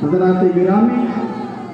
حضرات گرامی،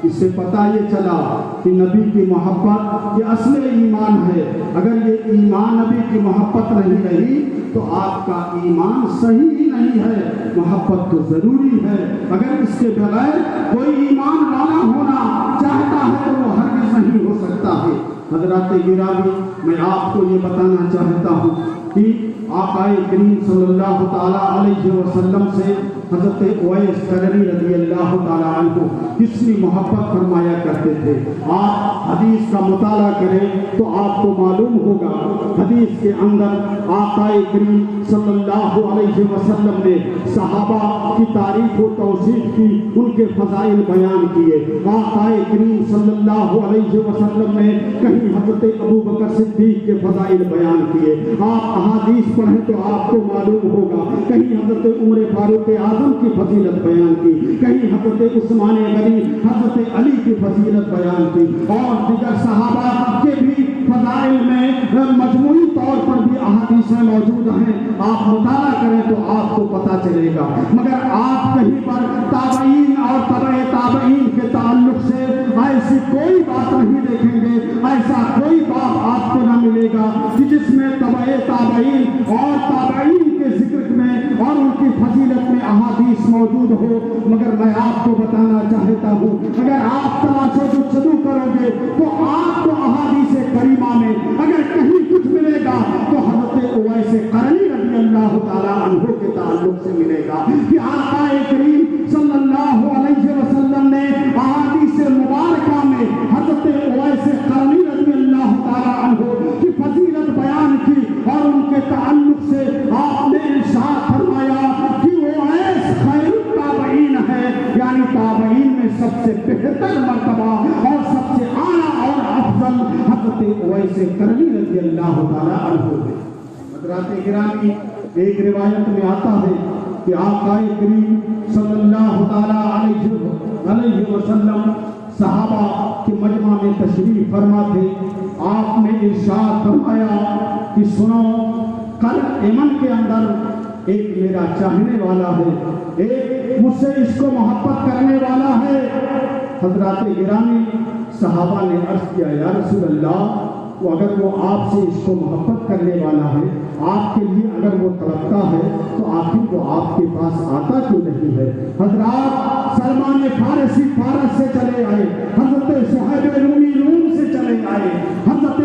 اس سے پتہ یہ چلا کہ نبی کی محبت یہ اصل ایمان ہے۔ اگر یہ ایمان نبی کی محبت نہیں رہی تو آپ کا ایمان صحیح ہی نہیں ہے۔ محبت تو ضروری ہے، اگر اس کے بغیر کوئی ایمان والا ہونا چاہتا ہے تو وہ ہرگز نہیں ہو سکتا ہے۔ حضرات گرامی، میں آپ کو یہ بتانا چاہتا ہوں کہ آقا کریم صلی اللہ تعالیٰ علیہ وسلم سے حضرت اویس قرنی رضی اللہ تعالیٰ عنہ کتنی محبت فرمایا کرتے تھے۔ آپ حدیث کا مطالعہ کریں تو آپ کو معلوم ہوگا، حدیث کے اندر آقا کریم صلی اللہ علیہ وسلم نے صحابہ کی تعریف و توصیف کی، ان کے فضائل بیان کیے۔ آقا کریم صلی اللہ علیہ وسلم نے کہیں حضرت ابوبکر صدیق کے فضائل بیان کیے۔ آپ احادیث پڑھیں تو آپ کو معلوم ہوگا، کہیں حضرت عمر فاروق اعظم کی فضیلت بیان کی، کہیں حضرت عثمان غنی، حضرت علی کی فضیلت بیان کی، اور دیگر صحابہ کے بھی فضائل میں مجموعی طور پر بھی احادیثیں موجود ہیں۔ آپ مطالعہ کریں تو آپ کو پتہ چلے گا، مگر آپ کہیں پر تابعین اور تبع تابعین کے تعلق سے ایسی کوئی بات نہیں دیکھیں گے، ایسا کوئی باب آپ کو نہ ملے گا کہ جس میں تبع تابعین اور تابعین کے ذکر میں اور ان کی فضیلت میں احادیث موجود ہو۔ مگر میں آپ کو بتانا چاہتا ہوں، اگر آپ تلاش و جستجو کرو گے تو آپ کو احادیث کریمہ میں اگر کہیں کچھ ملے گا تو حضرت اویس قرنی رضی اللہ تعالیٰ عنہ کے تعلق سے ملے گا کہ آقا کریم صلی اللہ علیہ وسلم نے احادیث مبارکہ میں حضرت اویس قرنی رضی اللہ تعالیٰ عنہ کی فضیلت بیان کی، اور ان کے تعلق سے آپ نے ارشاد فرمایا کہ اویس خیر التابعین ہے، یعنی تابعین میں سب سے بہتر مرتبہ اور سب سے اعلیٰ اور افضل حضرت اویس قرنی رضی اللہ تعالیٰ عنہ ہے۔ حضرات گرامی، ایک روایت میں آتا ہے کہ آقا کریم صلی اللہ تعالیٰ علیہ وسلم صحابہ کے مجمع میں تشریف فرما تھے۔ آپ نے ارشاد فرمایا کہ سنو، کل یمن کے اندر ایک میرا چاہنے والا ہے، ایک مجھ سے اس کو محبت کرنے والا ہے۔ حضرات گرامی، صحابہ نے عرض کیا، یا رسول اللہ، وہ اگر وہ آپ سے اس کو محبت کرنے والا ہے، آپ کے لیے اگر وہ تڑپتا ہے تو آخر وہ آپ کے پاس آتا کیوں نہیں ہے؟ حضرات سلمان فارسی فارس سے چلے آئے، حضرت صہیب رومی روم سے چلے آئے، حضرت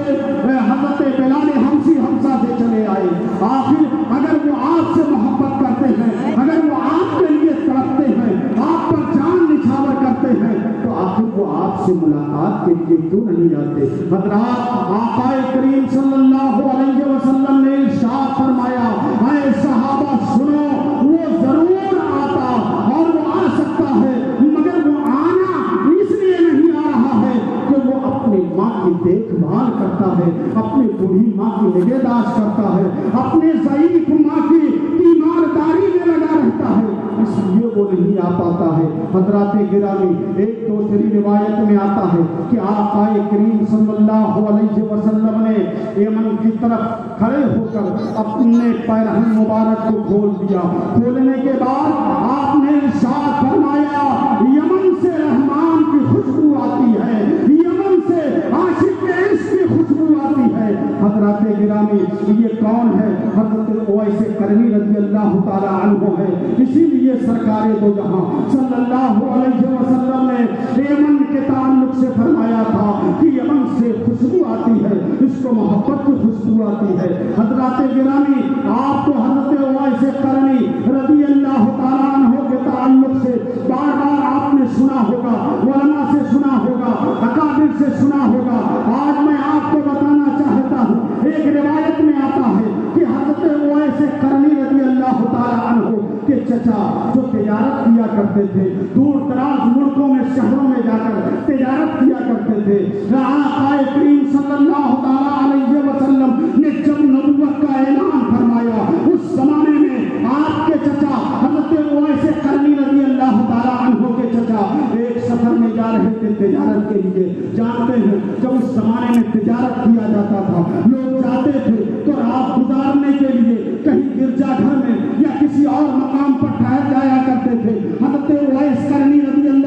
بلال حمصی حمصہ سے چلے آئے۔ آخر اگر وہ آپ سے محبت کرتے ہیں، اگر وہ آپ کے لیے تڑپتے ہیں، آپ پر جان نچھاور کرتے ہیں، تو آخر وہ آپ سے ملاقات کے لیے کیوں نہیں آتے؟ حضرات، آقا کریم صلی اللہ علیہ وسلم نے ارشاد فرمایا، اے صحابہ سنو، وہ ضرور آتا اور وہ آ سکتا ہے، مگر وہ آنا اس لیے نہیں آ رہا ہے کہ وہ اپنی ماں کی دیکھ بھال کرتا ہے، اپنی بوڑھی ماں کی نگہداشت کرتا ہے، اپنے ضعیف ماں کی تیمارداری میں لگا رہتا ہے، اس لیے وہ نہیں آ پاتا ہے۔ حضرات گرامی، ایک دوسری روایت میں آتا ہے کہ آقا کریم صلی اللہ علیہ وسلم نے یمن کی طرف کھڑے ہو کر اپنے پیرہن مبارک کو کھول دیا۔ کھولنے کے بعد آپ نے ارشاد فرمایا، یمن سے رحمان کی خوشبو آتی ہے، یمن سے عاشق کے عشق کی خوشبو آتی ہے۔ حضرات گرامی، یہ کون ہے؟ حضرت اویس قرنی رضی اللہ تعالیٰ عنہ ہے۔ اسی لیے سرکار دو جہاں صلی اللہ علیہ وسلم نے یمن کے تعلق سے فرمایا تھا کہ یمن سے خوشبو آتی ہے، اس کو محبت کی خوشبو آتی ہے۔ حضرات گرامی، آپ کو حضرت اویس قرنی رضی اللہ تعالیٰ عنہ کے تعلق سے بار بار آپ نے سنا ہوگا، علماء سے سنا ہوگا، اکابر سے سنا ہوگا۔ آج میں آپ کو بتانا چاہتا ہوں، ایک روایت میں آتا ہے کہ حضرت اویس قرنی رضی اللہ تعالیٰ عنہ کے چچا جو تجارت کیا کرتے تھے، دور دراز ملکوں میں شہروں میں جا کر تجارت کیا کرتے تھے، آقا کریم صلی اللہ تعالیٰ علیہ وسلم نے جب نبوت کا اعلان فرمایا، اس زمانے میں آپ کے چچا حضرت اویس قرنی رضی اللہ تعالیٰ عنہ کے چچا ایک سفر میں جا رہے تھے تجارت کے لیے۔ جانتے ہیں جب اس زمانے میں تجارت کیا جاتا تھا، لوگ جاتے تھے تو رات گزارنے کے لیے کہیں گرجا گھر میں یا کسی اور مقام پر ٹھہر جایا کرتے تھے۔ حضرت اویس قرنی رضی اللہ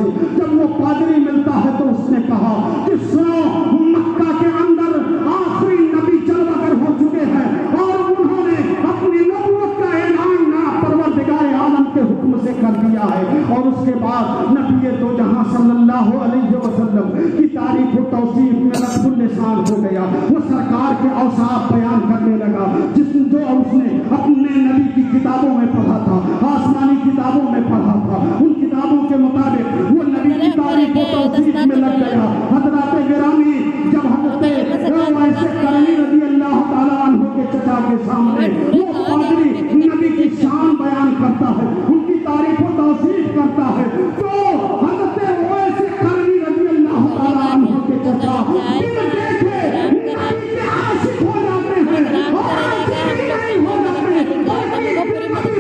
ہے. جب وہ پادری ملتا ہے تو اس نے کہا کہ سنو، مکہ کے اندر آخری نبی جلوہ گر ہو چکے ہیں اور انہوں نے اپنی نبوت کا اعلان پروردگار عالم کے حکم سے کر دیا ہے. اور اس کے بعد نبی دو جہاں صلی اللہ علیہ وسلم کی تعریف و توصیف میں رب اللسان ہو گیا. وہ سرکار کے اوصاف بیان کرنے لگا جو اس نے اپنے نبی کی کتابوں میں پڑھا تھا، آسمانی کتابوں میں پڑھا تھا. ان کتابوں کے مطابق وہ نبی کی تعریف و توصیف میں لگ گیا. حضرات گرامی، جب حضرت ویسے کرنی رضی اللہ تعالیٰ عنہ کے چچا کے سامنے وہ پادری نبی کی شان بیان کرتا ہے، ان کی تعریف و توصیف کرتا ہے، تو حضرت ویسے کرنی رضی اللہ تعالیٰ عنہ کے چچا بن دیکھے نبی کے عاشق ہو جاتے ہیں اور عاشق ہی نہیں ہو جاتے بلکہ نبی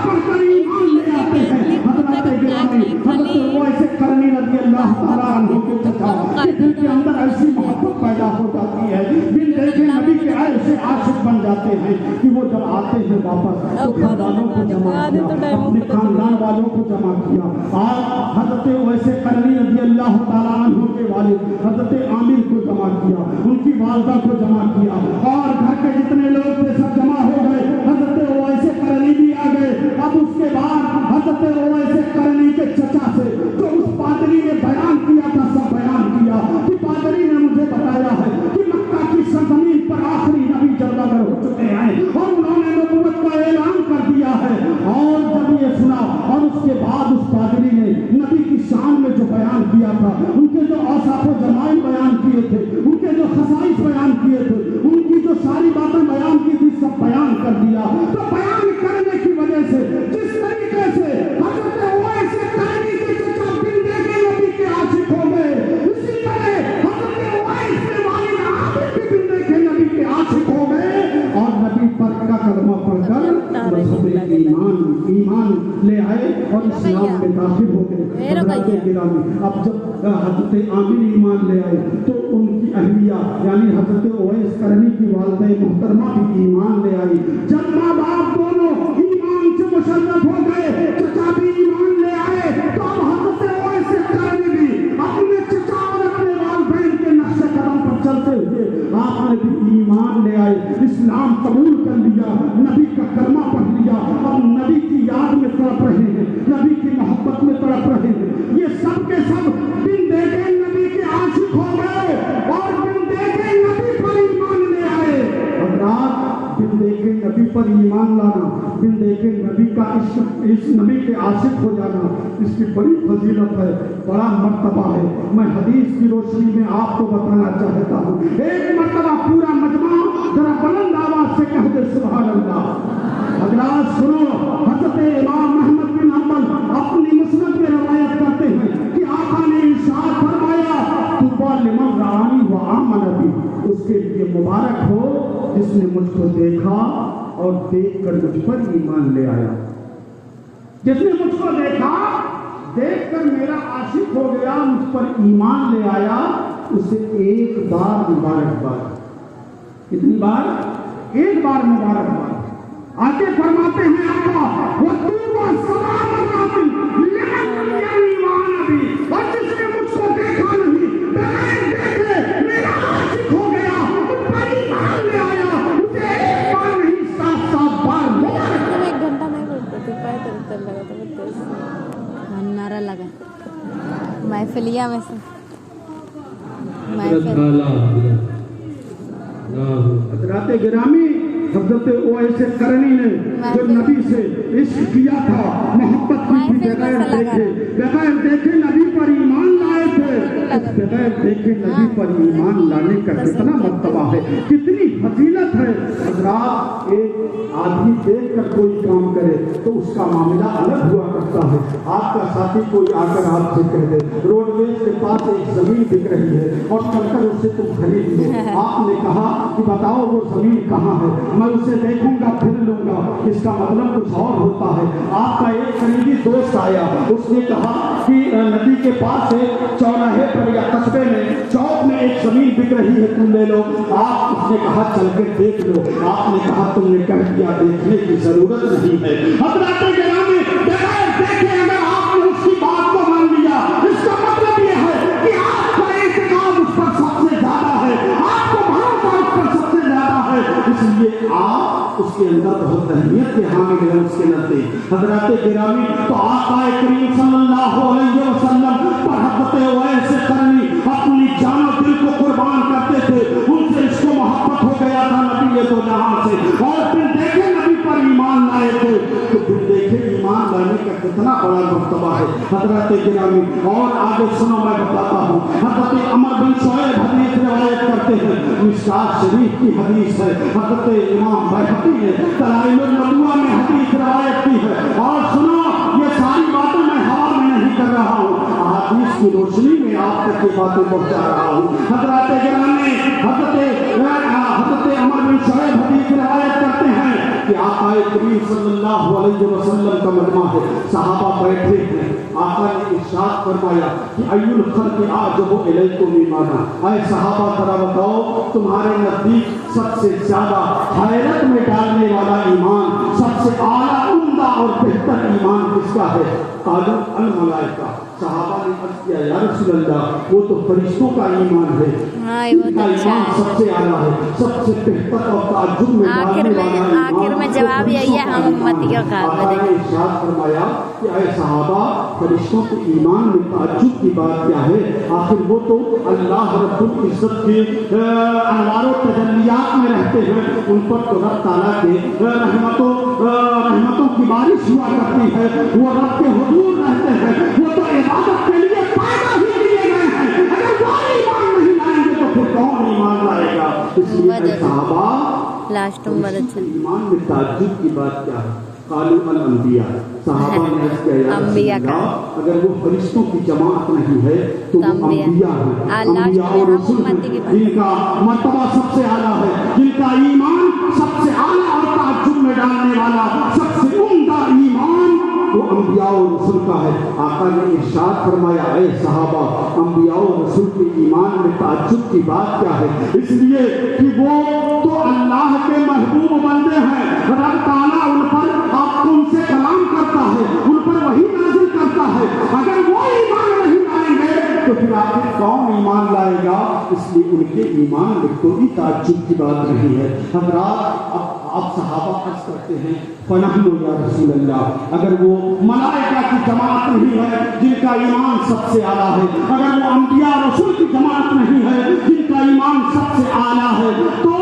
پر کر ایمان لے آتے ہیں. حضرات گرامی، حضرت ویسے کرنی رضی اللہ تعالیٰ عنہ کے چچا کے دل کے اندر ایسی محبت پیدا ہو جاتی ہے، بن دیکھے نبی کے ایسے عاشق بن جاتے ہیں کہ وہ جب آتے ہیں واپس تو خاندانوں کو جمع کیا، اپنے خاندان والوں کو جمع کیا. آج حضرت ویسے کرنی رضی اللہ تعالیٰ عنہ کے والد حضرت عامر کو جمع کیا، ان کی والدہ کو جمع کیا اور گھر کے جتنے لوگ تھے سب جمع ہو گئے. حضرت ویسے کرنی بھی آ گئے. اب اس کے بعد حضرت ویسے کرنی کے چچا سے جو اس پادری نے بیان کیا تھا سب بیان کیا کہ پادری نے مجھے بتایا ہے کہ مکہ کی سرزمین پر آخری نبی جلوہ گر ہو چکے ہیں اور انہوں نے نبوت کا اعلان کر دیا ہے. اور جب یہ سنا اور اس کے بعد اس پادری نے نبی کی شان میں جو بیان کیا تھا، ان کے جو اوصاف و جمائل بیان کیے تھے، ان کے جو خصائص بیان کیے تھے، ان کی جو ساری باتیں بیان کی تھی سب بیان کر دیا. تو بیان کرنے کی وجہ سے جس طریقے سے حضرت ویسے کرنی کے چچا بن دیکھے نبی کے عاشق ہو گئے، اسی طرح حضرت ویسے والد عامر بھی بن دیکھے نبی کے عاشق ہو گئے اور نبی پر کا کلمہ پڑھ کر مذہب ایمان لے آئے اور اسلام میں داخل ہو گئے. حضرات گرامی، اب جب حضرت عامر ایمان لے آئے تو ان کی اہلیہ یعنی حضرت اویس کرنی کی والدہ محترمہ بھی ایمان لے آئی. جب ماں باپ دونوں ایمان سے مشرف ہو گئے، چچا بھی ایمان لے آئے، تو اب حضرت اویس کرنی بھی اپنے چچا اور اپنے والدین کے نقش قدم پر چلتے ہوئے آپ نے بھی ایمان لے آئے، اسلام قبول کر لیا، نبی کا کلمہ پڑھ لیا. اب نبی کی یاد میں تڑپ رہے ہیں، نبی کی محبت میں تڑپ رہے ہیں. یہ سب کے سب بن دیکھے نبی کے عاشق ہو گئے اور بن دیکھے نبی پر ایمان لے آئے. حضرات، بن دیکھے نبی پر ایمان لانا، بن دیکھے نبی کا عشق، اس نبی کے عاشق ہو جانا، اس کی بڑی فضیلت ہے، بڑا مرتبہ ہے. میں حدیث کی روشنی میں آپ کو بتانا چاہتا ہوں. ایک مرتبہ پورا مجمع ذرا بلند آواز سے کہہ دے سبحان اللہ. حضرات سنو، حضرت امام احمد بن حنبل اپنی مسند میں روایت کرتے ہیں کہ آقا نے ارشاد فرمایا طوبیٰ لمن رآنی وآمن بی، اس کے لیے مبارک ہو جس نے مجھ کو دیکھا اور دیکھ کر مجھ پر ایمان لے آیا. جس نے مجھ کو دیکھا، دیکھ کر میرا عاشق ہو گیا، مجھ پر ایمان لے آیا، اسے ایک بار مبارکباد. کتنی بار؟ ایک بار مبارکباد. آگے فرماتے ہیں آقا وَطُوبَى سَلَامَةً لِمَنْ يَعْلَمُ بِي، اور جس نے مجھ کو دیکھا نہیں، بغیر دیکھے میرا عاشق ہو گیا، اس پر ایمان لے آیا، اسے ایک بار نہیں 7 بار مبارک. ایک گھنٹہ نہیں بولتے تھے، پیر لگا تھا، نعرہ لگا محفلیہ میں سے حضرات گرامی، حضرت اویس کرنی نے جو نبی سے عشق کیا تھا، محبت کی تھی، بغیر دیکھے نبی پر ایمان لائے تھے. بغیر دیکھے نبی پر ایمان لانے کا کتنا مرتبہ ہے، کتنی فضیلت ہے. حضرات، ایک آدمی دیکھ کر کوئی کام کرے تو اس کا معاملہ الگ ہوا کرتا ہے. آپ کا ساتھی کوئی آ کر آپ سے کہہ دے روڈ ویز کے پاس ایک زمین بک رہی ہے اور چل کر اسے تم خرید لو. آپ نے کہا کہ بتاؤ وہ زمین کہاں ہے، میں اسے دیکھوں گا پھر لوں گا. اس کا مطلب کچھ اور ہوتا ہے. آپ کا ایک قریبی دوست آیا، اس نے کہا کہ ندی کے پاس سے چوراہے پر یا قصبے میں چوک میں ایک زمین بک رہی ہے، تم لے لو. آپ اس نے کہا چل کے دیکھ لو. آپ نے کہا تم نے کہہ دیا دیکھنے کی ضرورت نہیں ہے. حضرات گرامی، بغیر دیکھے اگر آپ نے اس کی بات کو مان لیا اس کے اندر بہت اہمیت کے حامل ہے اس کے نزدیک حضرات گرامی. تو آقا کریم صلی اللہ علیہ وسلم پر حضرت اویس قرنی اپنی جان و دل کو قربان کرتے تھے. ان سے اس کو محبت ہو گیا تھا نبی دو جہاں سے. اور پھر دیکھیں نبی پر ایمان لائے تھے تو پھر دیکھیں ایمان لانے کا کتنا بڑا مرتبہ ہے حضرات گرامی. اور آگے سنو میں بتاتا ہوں. حضرت عمر بن شعیب حدیث روایت کرتے ہیں, مشکات شریف کی حدیث ہے. حضرت امام بیہقی نے دلائل النبوہ میں حدیث روایت کی ہے. اور سنو یہ ساری باتیں میں ہوا میں نہیں کر رہا ہوں, احادیث کی روشنی میں آپ تک یہ باتیں پہنچا رہا ہوں. حضرات گرامی حضرت عمر بن شعیب حدیث روایت کرتے ہیں کہ آقا کریم صلی اللہ علیہ وسلم کا مجمع ہے, صحابہ بیٹھے ہیں. آقا نے ارشاد فرمایا کہ ای الخلق اعجب الیکم ایمانا, اے صحابہ ذرا بتاؤ تمہارے نزدیک سب سے زیادہ حیرت میں ڈالنے والا ایمان, سب سے اعلیٰ عمدہ اور بہتر ایمان کس کا ہے؟ قالوا الملائکہ. صحابہ نے عرض کیا یا رسول اللہ وہ تو فرشتوں کا ایمان ہے, ان کا ایمان سب سے اعلیٰ ہے, سب سے بہتر اور تعجب میں ڈالنے والا ایمان. آخر میں جواب یہی ہے ہم امتیوں کا. آقا نے ارشاد فرمایا کہ اے صحابہ فرشتوں کے ایمان میں تعجب کی بات کیا ہے؟ آخر وہ تو اللہ رب العزت کے انوار و تجلیات میں رہتے ہیں, ان پر تو رب تعالیٰ کے رحمتوں کی بارش ہوا کرتی ہے, وہ رب کے حضور رہتے ہیں, وہ تو عبادت کے لیے پیدا ہی کیے گئے ہیں. اگر وہ ایمان نہیں لائیں گے تو پھر کون ایمان لائے گا؟ اس لیے اے صحابہ ایمان میں تعجب کی بات کیا ہے؟ قالوا الانبیاء. صحابہ نے عرض کیا یا رسول اللہ اگر وہ فرشتوں کی جماعت نہیں ہے تو وہ انبیاء ہیں, انبیاء اور رسول ہیں جن کا مرتبہ سب سے اعلیٰ ہے, جن کا ایمان سب سے اعلیٰ اور تعجب میں ڈالنے والا سب سے عمدہ ایمان وہ انبیاء اور رسول کا ہے. آقا نے ارشاد فرمایا اے صحابہ انبیاء اور رسول کے ایمان میں تعجب کی بات کیا ہے؟ اس لیے کہ وہ تو اللہ کے محبوب بندے ہیں, رب تعالیٰ ان پر آپ کو ان سے کلام کرتا ہے, ان پر وحی نازل کرتا ہے. اگر وہ ایمان نہیں لائیں گے تو پھر آخر کون ایمان لائے گا؟ اس لیے ان کے ایمان میں کوئی تعجب کی بات نہیں ہے. حضرات آپ صحابہ عرض کرتے ہیں فنحن یا رسول اللہ, اگر وہ ملائکہ کی جماعت نہیں ہے جن کا ایمان سب سے اعلیٰ ہے, اگر وہ انبیاء رسول کی جماعت نہیں ہے جن کا ایمان سب سے اعلیٰ ہے, تو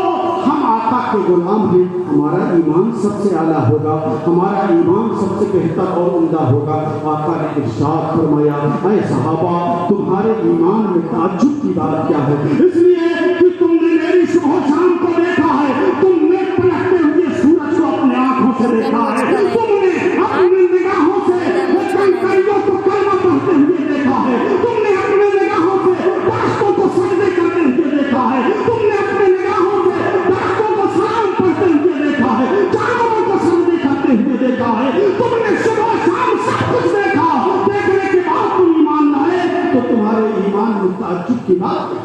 ہم آقا کے غلام ہیں, ہمارا ایمان سب سے اعلیٰ ہوگا, ہمارا ایمان سب سے بہتر اور عمدہ ہوگا. آقا نے ارشاد فرمایا اے صحابہ تمہارے ایمان میں تعجب کی بات کیا ہے؟ اس لیے کہ تم نے میری صبح و شام کو دیکھا ہے, تم نے پلٹتے ہوئے سورج کو اپنے آنکھوں سے دیکھا ہے, تم نے اپنی نگاہوں سے کنکریوں کو کلمہ پڑھتے ہوئے دیکھا ہے, تم نے اپنے نگاہوں سے درختوں کو سجدے کرتے ہوئے دیکھا ہے, تم نے اپنے نگاہوں سے درختوں کو سلام پڑھتے ہوئے دیکھا ہے, جانوروں کو سجدے کرتے ہوئے دیکھا ہے, تم نے صبح شام سب کچھ دیکھا. دیکھنے کے بعد تم ایمان لائے تو تمہارے ایمان میں تعجب کی بات ہے.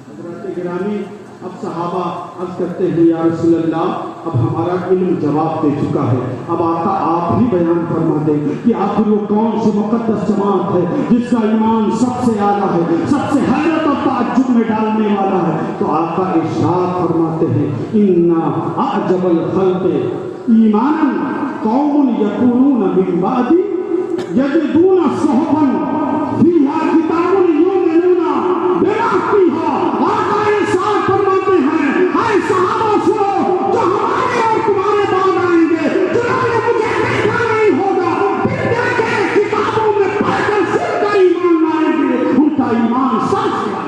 حضرت گرامی اب صحابہ عرض کرتے ہیں یا رسول اللہ اب ہمارا علم جواب دے چکا ہے, اب آقا آپ ہی بیان فرما دیں کہ آخر وہ کون سی مقدس جماعت ہے جس کا ایمان سب سے اعلیٰ ہے, سب سے حیرت اور تعجب میں ڈالنے والا ہے. تو آقا ارشاد فرماتے ہیں انا اعجب الخلق ایمانا قوم یکونون من بعد یجدون صحفا فیہا کتاب یؤمنون بما فیہا. آقا ارشاد فرماتے ہیں اے صحابہ سنو, جو ہمارے اور تمہارے بعد آئیں گے جنہوں نے مجھے دیکھا نہیں ہوگا, پھر دیکھیں کتابوں میں پڑھ کر سن کا ایمان لائیں گے, ان کا ایمان سچ ہے.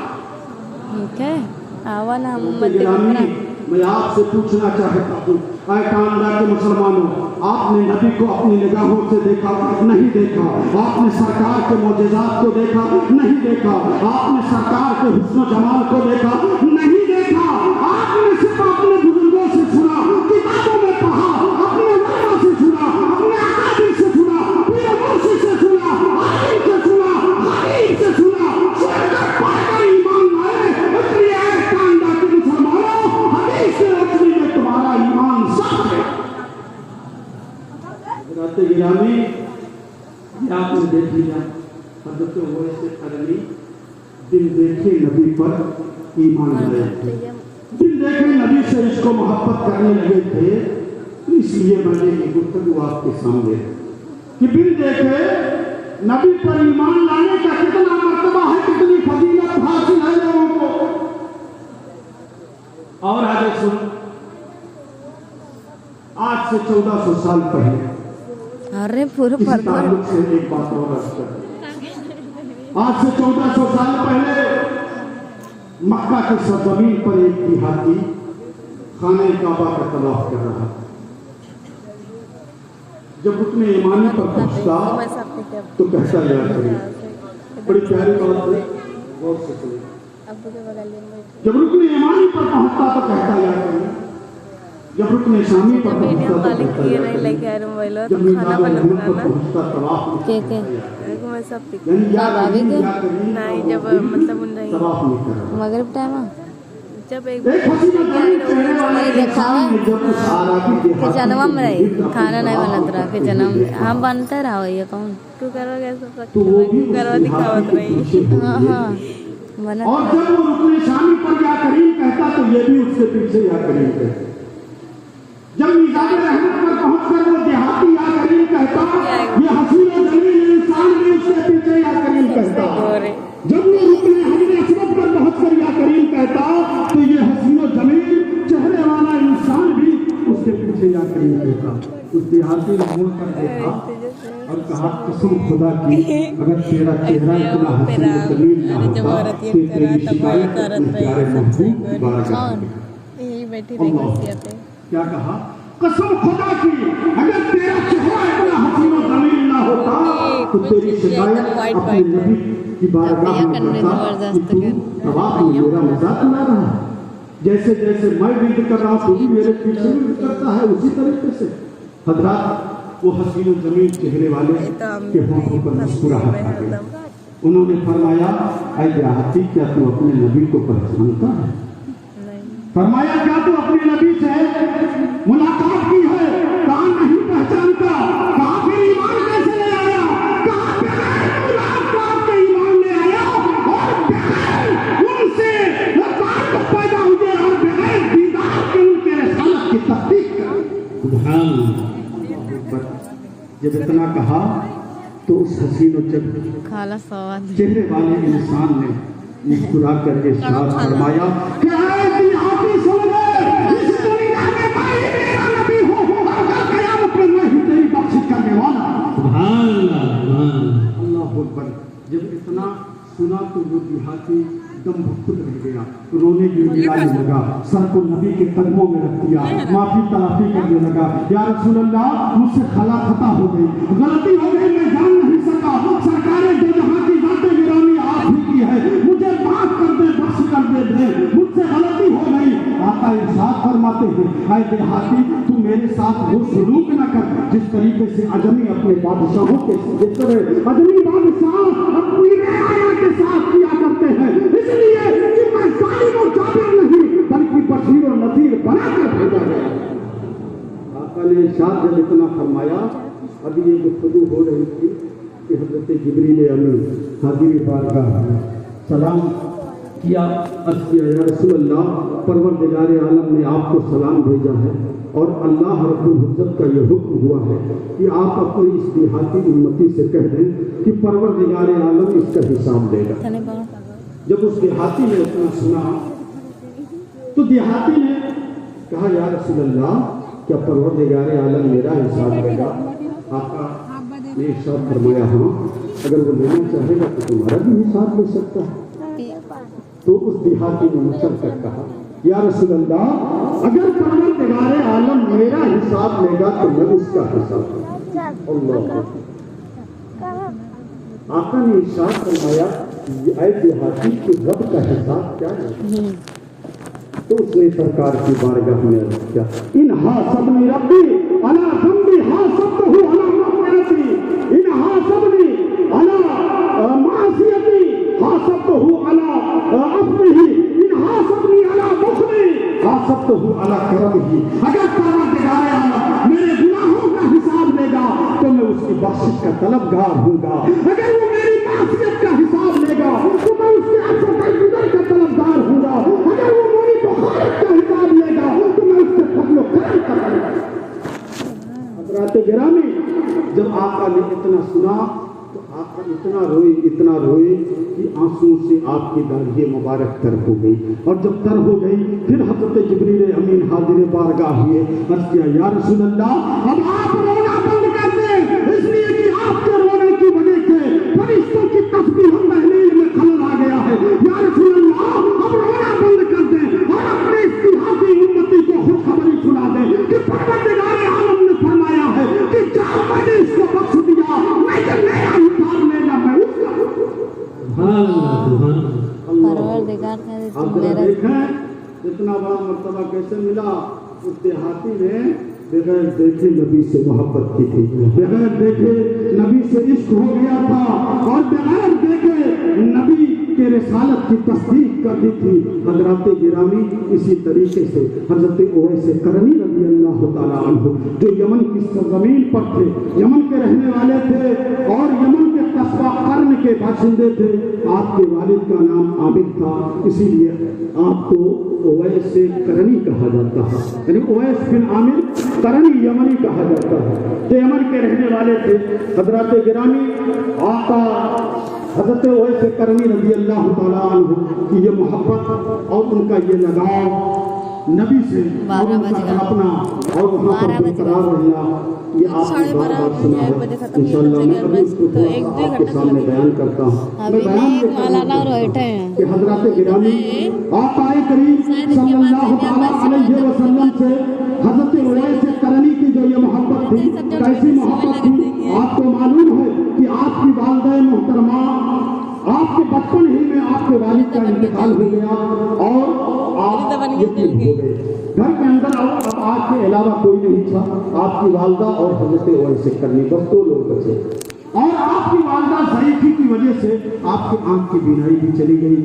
میں آپ سے پوچھنا چاہتا ہوں اے کانڈا کے مسلمانوں, آپ نے نبی کو اپنی نگاہوں سے دیکھا نہیں دیکھا, آپ نے سرکار کے معجزات کو دیکھا نہیں دیکھا, آپ نے سرکار کے حسن و جمال کو دیکھا نہیں دیکھا, آپ نے صرف اپنے بزرگوں سے سنا, کتابوں میں پڑھا, اپنے علماء سے سنا, اپنے اکابر سے سنا, پیر مرشد سے سنا, عالم سے سنا, حبیب سے سنا, سن کر پڑھ کر ایمان لائے. اس لیے اے کانڈا کے مسلمانوں حدیث کی روشنی میں تمہارا ایمان سچ ہے. حضرت گرامی یہ آپ نے دیکھ لیا حضرت اویس قرنی دن دیکھے نبی پر ایمان لائے, دن دیکھے نبی से इसको मोहब्बत करने लगे थे, तो इसलिए मैंने ये गुफ्तगू आपके सामने कि बिन देखे नबी पर ईमान लाने का कितना मर्तबा है, कितनी फजीलत हासिल है लोगों को। और आगे सुन, आज से 1400 साल पहले, अरे पूरा इस ताल्लुक से एक बात और अर्ज कर, आज से 1400 साल पहले मक्का की सरजमीन पर एक देहाती खाने काबा का तवाफ कर रहा था। जब रुकने ईमानी पर पहुंचता तो कहता यार करीम, बड़ी प्यारी बात है, गौर से सुनिए। जब रुकने ईमानी पर पहुंचता तो कहता यार करीम, जब रुकने शामी पर पहुंचता तो कहता यार करीम, जब मीज़ान रहमत पर पहुंचता तवाफ में नहीं, जब मतलब तवाफ नहीं कर रहा। मगरिब टाइम जब एक देखा कि जन्म में रही खाना नहीं बनत रहा, कि जन्म हम बनते रहा, ये कौन तू करवा दिखावत रही। हाँ हाँ बना। और जब वो रुकने शामी पर या करीम कहता तो ये भी उसके पीछे या करीम कहता। जब मीज़ान रहमत पर पहुंचकर वो देहाती या करीम कहता, ये हसीन और जमील इंसान भी उसके पीछे या करीम कहता। जब वो रुकने हजरे असवद पर पहुंचकर या करीम कहता तो ये हसीन और जमील चेहरे वाला इंसान भी उसके पीछे या करीम कहता। उस देहाती ने मुड़ कर देखा और कहा, कसम खुदा की, अगर तेरा चेहरा इतना हसीन और जमील ना होता तो तेरी शिकायत अपने प्यारे महबूब की बारगाह में। क्या कहा? कसम खुदा की, अगर तेरा चेहरा इतना हसीन और जमील ना होता तो तेरी शिकायत अपने नबी की बारगाह में करता कि तू तवाफ में मेरा मजाक ना रहा। जैसे जैसे मैं विद कर रहा हूँ तू भी मेरे पीछे भी करता है, उसी तरीके से। हजरात, वो हसीन और जमील चेहरे वाले के होठों पर मुस्कुराहट आ गई। उन्होंने फरमाया, ऐ देहाती, क्या तू अपने नबी को पहचानता है? फरमाया, क्या तू अपने नबी से मुलाकात की है? कहा नहीं पहचानता। कहा फिर ईमान कैसे ले आया? कहा बगैर मुलाकात के ईमान ले आया, और बगैर उनसे ताल्लुक पैदा हुए, और बगैर दीदार के उनके रिसालत की तस्दीक कर। सुभान अल्लाह। जब इतना कहा तो उस हसीन और चेहरे वाले इंसान ने मुस्कुरा कर इरशाद फरमाया कि ऐ देहाती सुन ले, इस दुनिया में मैं ही मेरा नबी हूँ, और क़यामत में मैं ही तेरी बख्शिश करने वाला। सुभान अल्लाह, अल्लाहु अकबर। जब इतना सुना तो वो देहाती दम भुक्कुत रह गया, रोने गिड़गिड़ाने लगा, सर को नबी के कदमों में रख दिया, माफी तलाफी करने लगा। या रसूल अल्लाह, मुझसे खला खता हो गई, गलती हो गई, मैं जान नहीं सका, सरकारें दो जहां की बातें गिरानी आप ही की है, मुझे माफ कर दे, बख्श कर दे, मुझसे गलती हो गई। आका इरशाद फरमाते हैं, ऐ देहाती, तू मेरे साथ वो सलूक न कर जिस तरीके से अजमी अपने बादशाहों के, जिस तरह अजमी बादशाह अपनी रियाया के साथ किया करते हैं, इसलिए कि मैं जालिम और जाबिर नहीं बल्कि बशीर और नज़ीर बनाकर भेजा गया। आका ने इरशाद जब इतना फरमाया, अभी ये गुफ्तगू हो रही थी कि हज़रत जिब्रील अमीन हाज़िर बारगाह में सलाम किया, अर्ज़ किया, या रसूल अल्लाह, परवरदिगार आलम ने आपको सलाम भेजा है और अल्लाह रब्बुल इज़्ज़त का ये हुक्म हुआ है कि आप अपनी इस देहाती उम्मती से कह दें कि परवरदिगार आलम इसका हिसाब देगा। जब उस देहाती ने इतना सुना तो देहाती ने कहा, या रसूल अल्लाह, क्या परवरदिगार आलम मेरा हिसाब लेगा? आका ने इरशाद फरमाया, हाँ, अगर वो लेना चाहेगा तो तुम्हारा भी हिसाब ले सकता है। तो उस देहाती ने मुझसे कर कहा, या रसूल अल्लाह, अगर परवरदिगार आलम मेरा हिसाब लेगा तो मैं उसका हिसाब लूंगा। अल्लाह। आका ने इरशाद फरमाया, ऐ देहाती, कि रब का हिसाब क्या है? तो उसने सरकार की बारगाह में अर्ज़ किया, इन हासबनी रब्बी अला ज़म्बी हासबतहु अला मग़फ़िरती, इन हासबनी अला मासियती हासबतहु अला अफ़्विही, इन हासबनी अला बुख़ली हासबतहु अला करमिही। अगर परवरदिगार आलम मेरे गुनाहों का हिसाब लेगा तो मैं उसकी बख्शिश का तलबगार हूँगा, अगर वो मेरी मासियत का हिसाब लेगा तो मैं उसके अफ़्व का तलबगार हूँगा, अगर वो मेरी बुखारत का हिसाब लेगा हजरत गिरामी जब आका ने इतना सुना तो आका इतना रोए कि आंसुओं से आपकी दाढ़ी मुबारक तर हो गई। और जब तर हो गई फिर हजरत जिब्रील अमीन हाजिर बारगाह हुए, अर्ज़ किया या रसूल अल्लाह अब आप रोना बंद कर दें, इसलिए कि आपके रोने की वजह से फरिश्तों की तस्बीह तहलील में खलल आ गया है। या रसूल अल्लाह अब रोना बंद कर दें और अपने इस्तिहादी उम्मती को खुशखबरी सुना दें कि परवरदिगार आलम ने फरमाया है कि जब मैंने इसको बख्श दिया मैं जब नया उतार लेना मैं उसका परवरदिगार ने तुम मेरा देखें इतना बड़ा मर्तबा कैसे मिला। उस देहाती ने बगैर देखे नबी से मोहब्बत की थी, बगैर देखे नबी से इश्क हो गया था और बगैर देखे नबी के रिसालत की तस्दीक कर दी थी। हजरत गिरामी इसी तरीके से हजरत ओवैस करनी रज़ी अल्लाह ताला अन्हु जो यमन की सरजमीन पर थे, यमन के रहने वाले थे और यमन के कस्बा कर्न के बाशिंदे थे। आपके वालिद का नाम आबिद था, इसीलिए आपको ओवैस करनी कहा जाता है, यानी ओवैस बिन आमिर करनी यमनी कहा जाता है, जो यमन के रहने वाले थे। हजरत गिरामी आका हजरत ओवैस करनी रज़ी अल्लाह ताला अन्हु की ये मोहब्बत और उनका ये लगाव नबी से और उनका अपना और वहाँ पर बरकरार रहना ये आपने बार-बार सुना है। इंशाअल्लाह मैं अभी इसको थोड़ा आपके सामने बयान करता हूँ। मैं बयान के कि हजरत गिरामी आका करीम सल्लल्लाहु अलैहि वसल्लम से हजरत ओवैस करनी की जो ये मोहब्बत थी, कैसी मोहब्बत थी आपको मालूम है कि आपकी वालिदा मोहतरमा आपके बचपन ही में आपके वालिद का इंतकाल हो गया और आप यतीम हो गए। घर के अंदर अब आज के अलावा कोई नहीं था, आपकी वालिदा और हजरत ओवैस करनी बस दो लोग बचे। और आपकी वालिदा ज़ईफ़ी की वजह से आपकी आंख की बीनाई भी चली गई,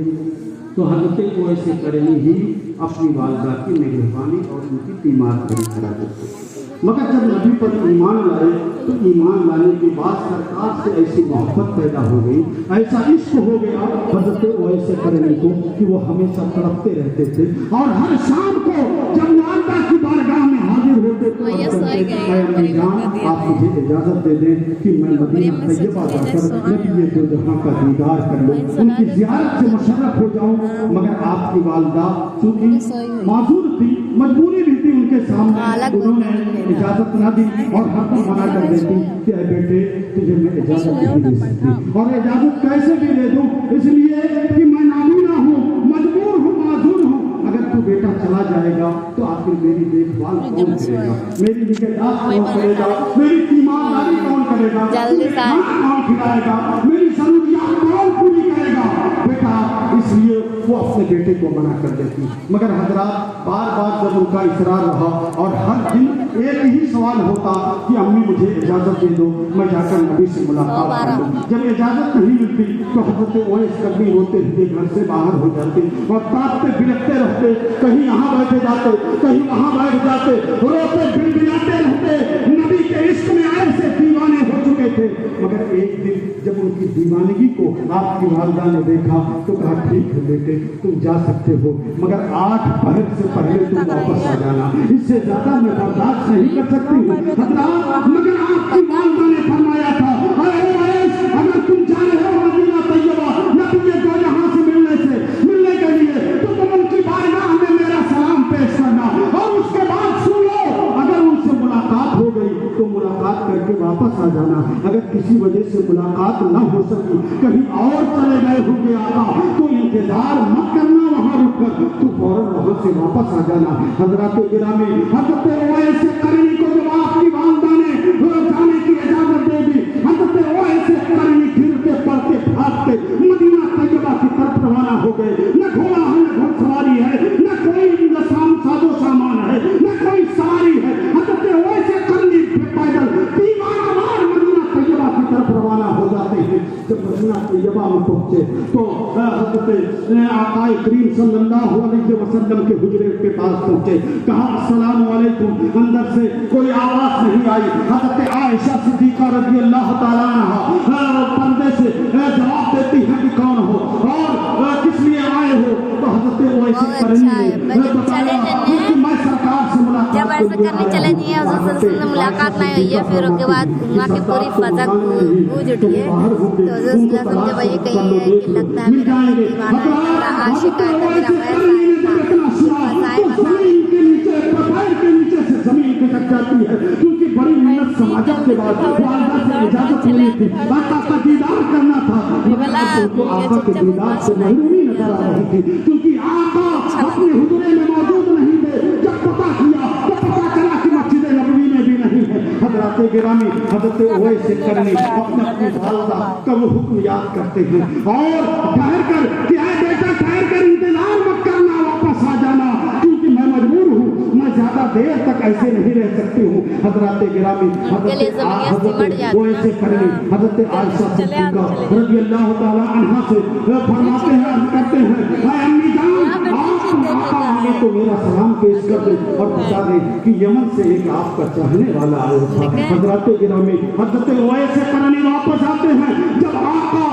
तो हजरत ओवैस करनी ही अपनी वालिदा की मेहरबानी और उनकी तीमार करी करा देते। मगर जब नबी पर ईमान लाए तो ईमान लाने के बाद सरकार से ऐसी मोहब्बत पैदा हो गई, ऐसा इश्क हो गया हजरत ओवैस करनी को कि वो हमेशा तड़पते रहते थे और हर शाम को जब वालिदा की बारगाह में हाजिर होते थे जान आप मुझे इजाजत दे दें कि मैं मदीना तैयबा जाकर नबी दो जहां का दीदार कर लूं, उनकी ज़ियारत से मुशर्रफ हो जाऊं। मगर आपकी वालिदा चूंकि माजूर थी, मजबूरी भी थी उनके सामने, उन्होंने इजाजत ना दी और हरदम मना कर देती कि बेटे तुझे मैं इजाजत नहीं दे सकती। और इजाजत कैसे भी दे दूं, इसलिए कि मैं नाबीना हूँ, मजबूर हूँ, माजूर हूँ। अगर तू बेटा चला जाएगा तो आखिर मेरी देखभाल कौन करेगा, मेरी निगहदाश्त कौन करेगा, मेरी तीमारदारी कौन करेगा, कौन खिलाएगा, मेरी जरूरियात कौन पूरी करेगा बेटा। इसलिए वो अपने बेटे को मना कर देती। मगर हजरात बार बार जब उनका इसरार रहा और हर दिन एक ही सवाल होता कि अम्मी मुझे इजाजत दे दो, मैं जाकर नबी से मुलाकात कर लूं। जब इजाजत नहीं मिलती तो हजरत ओवैस करनी रोते हुए घर से बाहर हो जाते और ताकते बिलखते रहते, कहीं यहाँ बैठे जाते, कहीं वहाँ बैठ जाते, रोते बिलबिलाते रहते। नबी के इश्क में ऐसे दीवाने हो चुके थे। मगर एक दिन जब उनकी दीवानगी को आपकी वालिदा ने देखा तो कहा ठीक है बेटे तुम जा सकते हो, मगर 8 पहर से पहले तुम वापस आ जाना, इससे ज्यादा मैं बर्दाश्त नहीं कर सकती हूँ। मगर आपकी वालिदा ने फरमाया था अरे ओवैस अगर तुम जा रहे हो मदीना तैयबा नबी दो जहां से मिलने के लिए तो तुम उनकी बारगाह में मेरा सलाम पेश करना और उसके बाद सुन लो अगर उनसे मुलाकात हो गई तो मुलाकात करके वापस आ जाना। अगर किसी वजह से मुलाकात न हो सकी, कहीं और चले गए होंगे आका तो इंतजार मत करना, वहां रुककर तू फौरन वहां से वापस आ जाना। हजरत गिरामी हजरत ओवैस करनी को जब आपकी वालिदा ने जाने की इजाजत दे दी, हजरत ओवैस करनी गिरते पड़ते भागते मदीना तैयबा की तरफ रवाना हो गए। न घोड़ा है, न घुड़सवारी है, न कोई साजो सामान है, न कोई सवारी है। हजरत ओवैस करनी पैदल दीवानवार मदीना तैयबा की तरफ रवाना हो जाते हैं। जब मदीना तैयबा में पहुंचे तो हजरत आका करीम सल्लल्लाहु अलैहि वसल्लम के हुजरे के पास पहुंचे, कहा अस्सलाम वालेकुम। अंदर से कोई आवाज नहीं आई। हजरत आयशा सिद्दीका रज़ी अल्लाह ताला अन्हा पर्दे से जवाब देती है कि कौन हो और किस लिए आए हो। तो हजरत ओवैस करनी ने बताया कि मैं सरकार से मुलाकात ऐसा करने चले नहीं है, उससे मुलाकात नहीं हुई है, फिर उसके बाद वहाँ की पूरी फजा गूंज उठी है। तो जब वही कही है कि लगता है मेरा दीवाना है, मेरा आशिक है, मेरा जाती है, क्योंकि बड़ी मेहनत समाजत के बाद वालदा से इजाजत मिली थी, आका का दीदार करना था, तो आका के दीदार से महरूमी नजर आ रही थी, क्योंकि आका अपने हुजूरे में मौजूद नहीं थे। जब पता किया तो पता चला कि मस्जिद नबवी में भी नहीं है। हजरत गिरामी हजरत उवैस करनी अपने वालदा का वो हुक्म याद करते हैं और ठहर कर कि ऐ बेटा ठहर कर, इंतजार मत करना, वापस आ जाना, क्योंकि मैं मजबूर हूँ, मैं ज्यादा देर तक ऐसे नहीं रह सकती हूँ। हजरत गिरामी हजरत उवैस करनी हजरत आयशा सिद्दीका रज़ियल्लाहु ताला अन्हा से फरमाते हैं, करते हैं, ऐ अम्मी जान, आप तो मेरा सलाम पेश कर दे और बता दे कि यमन से एक आपका चाहने वाला आया था। हजरत गिरामी हजरत उवैस करनी वापस आते हैं। जब आका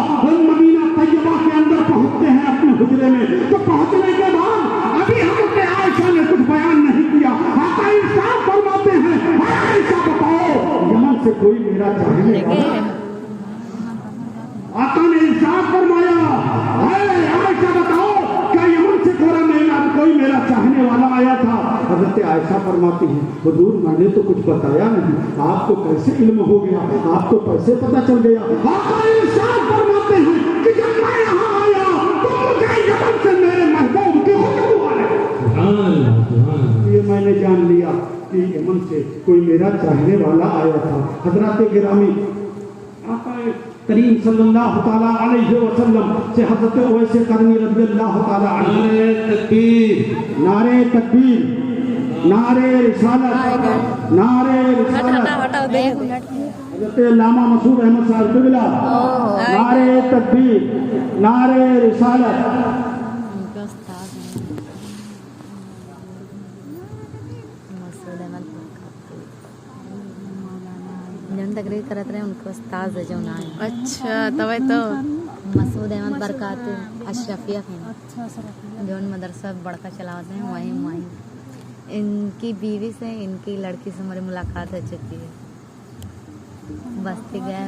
मदीना तैयबा के अंदर पहुंचते हैं अपने हुजरे में, तो पहुंचने के बाद अभी हजरत आयशा ने कुछ बयान नहीं किया। आका इंसाफ फरमाते हैं, आयशा बताओ यमन से कोई मेरा चाहने वाला, आका ने इंसाफ फरमाया, आयशा बताओ क्या यमन से कोई मेरा चाहने वाला आया था। हजरत आयशा फरमाती है, हुजूर मैंने तो कुछ बताया नहीं, आपको कैसे इल्म हो गया, आपको कैसे पता चल गया। आका इंसाफ फरमाते हैं कि जब मैं यहाँ आया तो मुझे यमन से मेरे महबूब की खुशबू आई, ये मैंने जान लिया कि यमन से कोई मेरा चाहने वाला आया था। हजरत गिरामी आका करीम सल्लल्लाहु ताला अलैहि वसल्लम से हजरत उवैस करनी रज़ियल्लाहु ताला अन्हु, नारे तकबीर, नारे तकबीर, नारे रिसालत, नारे रिसालत, हजरत अल्लामा मसूद अहमद साहब किबला, नारे तकबीर, नारे रिसालत। तकरीर करत रहे उनको उस्ताद है जो ना है। अच्छा तवे तो मसूद अहमद बरकात अशरफिया जो मदरसा बड़का चलाते हैं, वहीं इनकी बीवी से, इनकी लड़की से हमारी मुलाकात हो चुकी है। बस्ती गया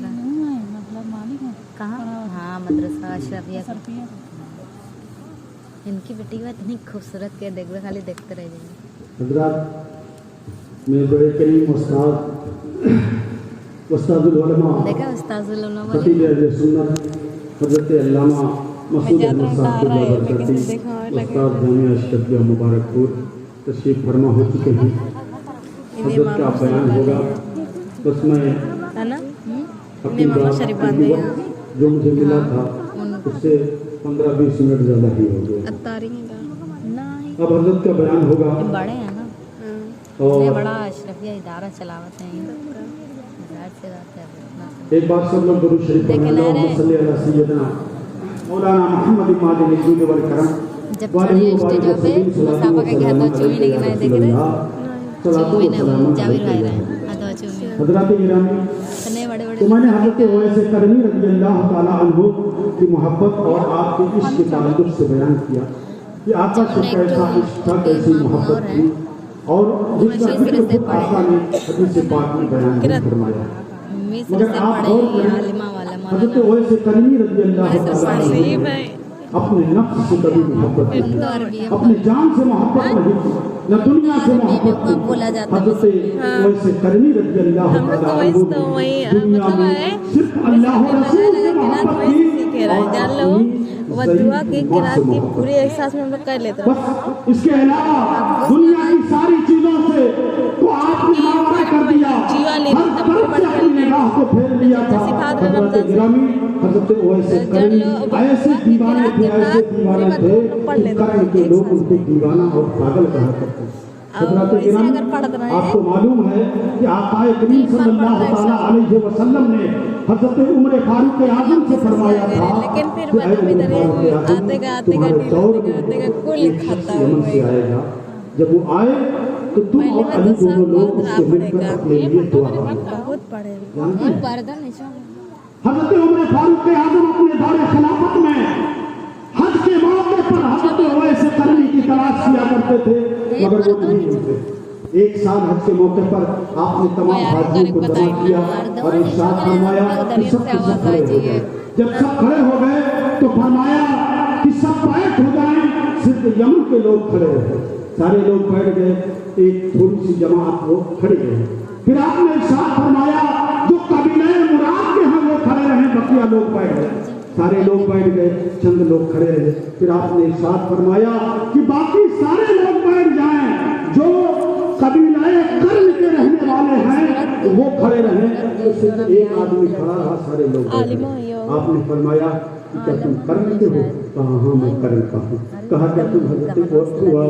कहाँ, हाँ मदरसा अशरफिया। इनकी बेटी को इतनी खूबसूरत के देख खाली देखते रह जाएंगे। मेरे बड़े करीम उस्ताद उस्तादुल उलमा देखा उस्तादुल उलमा खतीब अहले सुन्नत हजरत अल्लामा मसूद अहमद साहब की बरकती उस्ताद जामिया अशरफिया मुबारकपुर तशरीफ फरमा हो चुके हैं। हजरत का बयान होगा, बस मैं अपनी बात जो मुझे मिला था उससे 15-20 मिनट ज़्यादा ही हो गए। अब हजरत का बयान होगा। बड़े हैं ना और बड़ा अशरफिया इदारा चलावते हैं। एक बार सब लोग दुरूद शरीफ पढ़ें, अल्लाहुम्मा सल्ली अला सय्यिदना मौलाना मुहम्मद इमाम जुद वल करम जब चढ़े स्टेजों पे मुसाफा के घर तो चूमी नहीं गिनाए देख रहे चूमी ने जाविर भाई रहे तो चूमी हजरत गिरामी इतने बड़े तो मैंने हजरत उवैस करनी रज़ियल्लाहु ताला अन्हु की मोहब्बत और आपके इश्क के ताल्लुक से बयान किया कि आपका कैसा इश्क था, कैसी मोहब्बत थी और जिसका जिक्र आका ने हदीस पाक में बयान फरमाया। मगर आप और हजरत उवैस करनी रज़ियल्लाहु ताला अन्हु अपने नफ्स से कभी मोहब्बत नहीं, अपने जान से मोहब्बत नहीं, न दुनिया से मोहब्बत नहीं। हजरत उवैस करनी रज़ियल्लाहु ताला अन्हु दुनिया में सिर्फ अल्लाह और रसूल से मोहब्बत की वो दुआ की किरात की पूरी एहसास में हम लोग कर लेते हैं। बस इसके अलावा दुनिया की सारी चीजों से तो आपने मारा कर दिया, हर तरफ से अपनी निगाह को फेर लिया था। हजरत गिरामी हजरत उवैस करनी ऐसे दीवाने थे, ऐसे दीवाने थे कि कर्ण के लोग उनको दीवाना और पागल कहा करते थे। हजरत गिरामी आपको मालूम है कि आका करीम सल्लल्लाहु ताला अलैहि वसल्लम ने हजरत उमर फारूक आज़म से फरमाया था, लेकिन फिर मतलब इधर आते का कुल खाता से आएगा, जब वो आए तो तुम और अली दोनों लोग उससे मिलकर अपने लिए दुआ करना। बहुत पढ़े हजरत उमर फारूक आज़म अपने दौरे खिलाफत में हज के मौके पर हजरत उवैस करनी की तलाश किया करते थे, मगर वो नहीं मिलते। एक साल हज के मौके पर आपने तमाम हाजियों को जमा किया और इरशाद फरमाया कि सब के सब खड़े हो गए। जब सब खड़े हो गए तो फरमाया कि सब बैठ हो जाएं, सिर्फ यमन के लोग खड़े रहे। सारे लोग बैठ गए, एक थोड़ी सी जमात वो खड़े गए। फिर आपने इरशाद फरमाया जो कबीले मुराद के हैं वो खड़े रहे, बकिया लोग बैठ गए। सारे लोग बैठ गए, चंद लोग खड़े रहे। फिर आपने इरशाद फरमाया कि बाकी सारे लोग बैठ जाएं, जो कबीले कर्म के रहने वाले हैं वो खड़े रहे। तो सिर्फ एक आदमी खड़ा रहा, सारे लोग बैठ गए। आपने फरमाया कि क्या तुम कर्म के हो? कहा हाँ मैं कर्म का हूँ। कहा क्या तुम हजरत